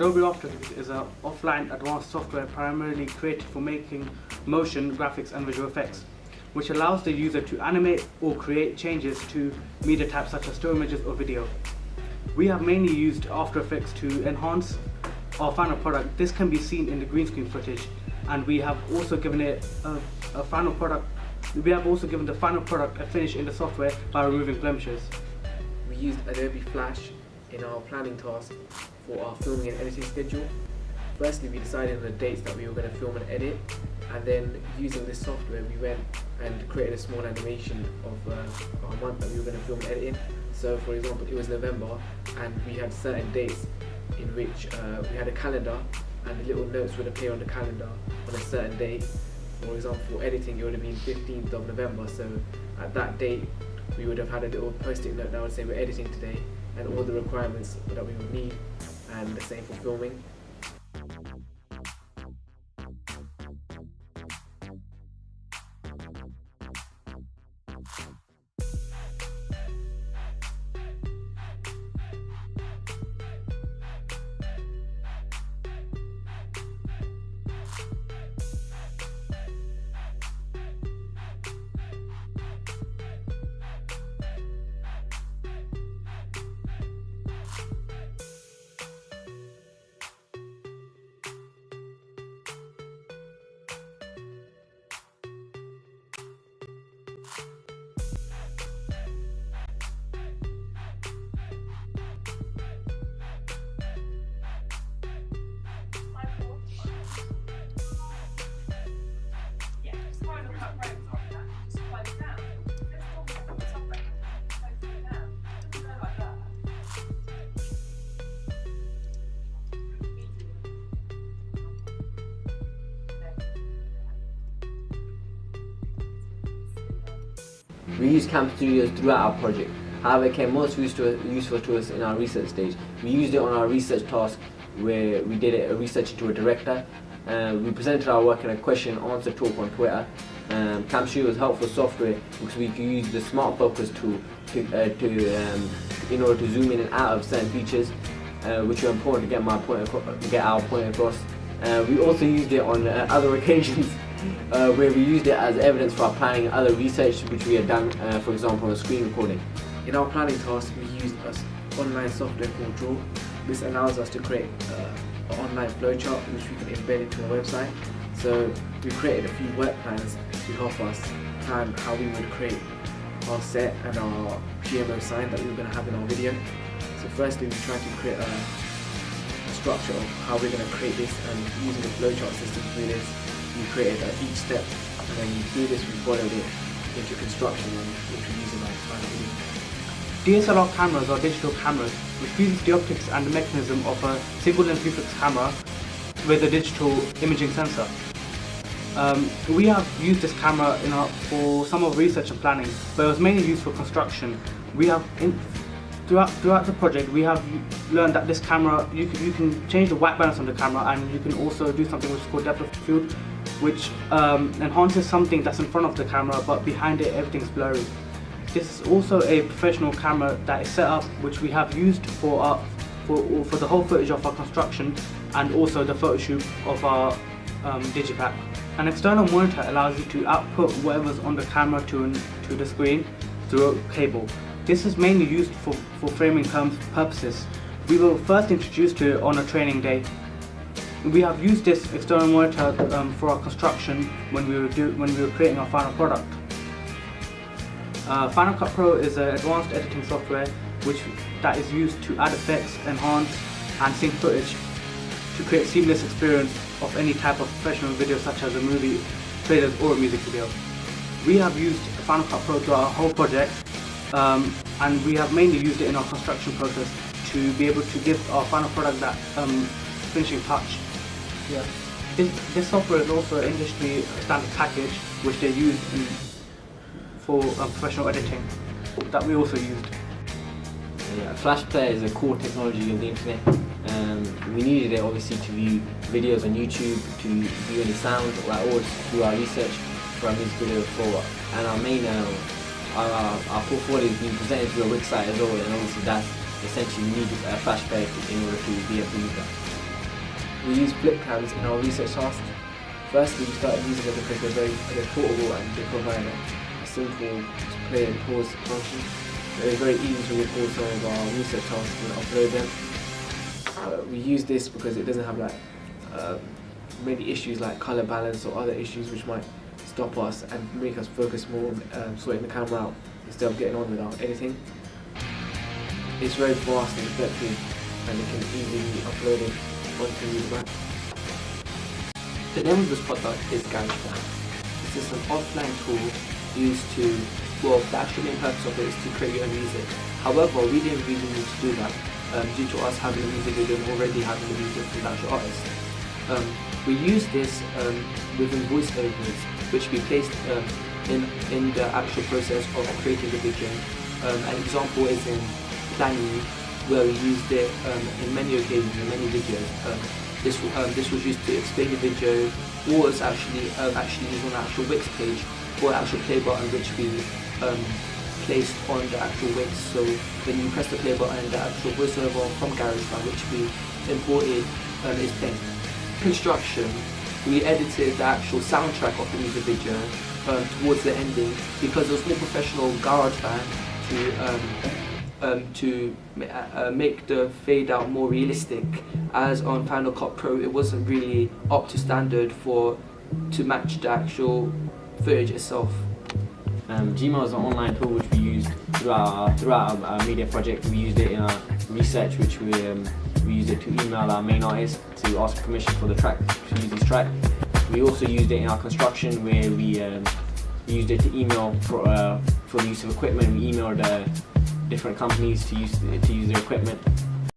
Adobe After Effects is an offline advanced software primarily created for making motion, graphics and visual effects, which allows the user to animate or create changes to media types such as still images or video. We have mainly used After Effects to enhance our final product. This can be seen in the green screen footage, and we have also given it a final product. We have also given the final product a finish in the software by removing blemishes. We used Adobe Flash in our planning task for our filming and editing schedule. Firstly, we decided on the dates that we were going to film and edit, and then using this software we went and created a small animation of our month that we were going to film and edit in. So for example, it was November and we had certain dates in which we had a calendar, and the little notes would appear on the calendar on a certain date. For example, for editing it would have been 15th of November, so at that date we would have had a little post-it note that would say we're editing today and all the requirements that we would need, and the same for filming. We used Camp Studios throughout our project. However, it became most useful to us in our research stage. We used it on our research task where we did a research into a director. We presented our work in a question and answer talk on Twitter. Camp Studio was helpful software because we could use the smart focus tool in order to zoom in and out of certain features, which are important to get our point across. We also used it on other occasions where we used it as evidence for our planning and other research which we had done, for example, on screen recording. In our planning task, we used an online software called Draw. This allows us to create an online flowchart which we can embed into our website. So we created a few work plans to help us plan how we would create our set and our GMO sign that we were going to have in our video. So firstly, we tried to create a structure of how we're going to create this, and using the flowchart system to do this, we created each step, and then through this we followed it into construction, which we use in our final video. DSLR cameras are digital cameras which uses the optics and the mechanism of a single lens reflex camera with a digital imaging sensor. We have used this camera for some of research and planning, but it was mainly used for construction. We have throughout the project we have learned that this camera, you can change the white balance on the camera, and you can also do something which is called depth of field, which enhances something that's in front of the camera but behind it everything's blurry. This is also a professional camera that is set up, which we have used for the whole footage of our construction and also the photo shoot of our digipack. An external monitor allows you to output whatever's on the camera to the screen through a cable. This is mainly used for framing purposes. We were first introduced to it on a training day. We have used this external monitor for our construction when we were creating our final product. Final Cut Pro is an advanced editing software that is used to add effects, enhance and sync footage to create seamless experience of any type of professional video, such as a movie, trailers or a music video. We have used Final Cut Pro throughout our whole project, and we have mainly used it in our construction process to be able to give our final product that finishing touch. Yeah. This software is also an industry standard package which they use for professional editing that we also used. Yeah, Flash Player is a core technology of the internet. We needed it obviously to view videos on YouTube, to view any sound, or to do our research for our music video before. And our main, our portfolio is being presented through a website as well, and obviously that's essentially we need a Flash Player in order to be able to use that. We use flip cams in our research tasks. Firstly, we started using them because they're portable and they provide a simple play and pause function. It's very easy to record some of our research tasks and upload them. We use this because it doesn't have like many issues like color balance or other issues which might stop us and make us focus more on sorting the camera out instead of getting on with our editing. It's very fast and effective, and it can easily be uploaded onto the web. The name of this product is GarageBand. This is an offline tool used to, well, the actual main purpose of it is to create your own music. However, we didn't really need to do that due to us having a music video and already having the music from the actual artist. We use this within voiceovers, which we placed in the actual process of creating the video. An example is in planning, where we used it in many occasions, in many videos. This was used to explain the video, or it's actually used on the actual Wix page for the actual play button, which we placed on the actual Wix. So when you press the play button, the actual voiceover from GarageBand, which we imported, is playing. Construction, we edited the actual soundtrack of the music video towards the ending because it was more professional GarageBand to make the fade out more realistic, as on Final Cut Pro it wasn't really up to standard to match the actual footage itself. Gmail is an online tool which we used throughout our media project. We used it in our research, which we used it to email our main artist to ask permission for the track, to use this track. We also used it in our construction, where we used it to email for the use of equipment. We emailed different companies to use their equipment.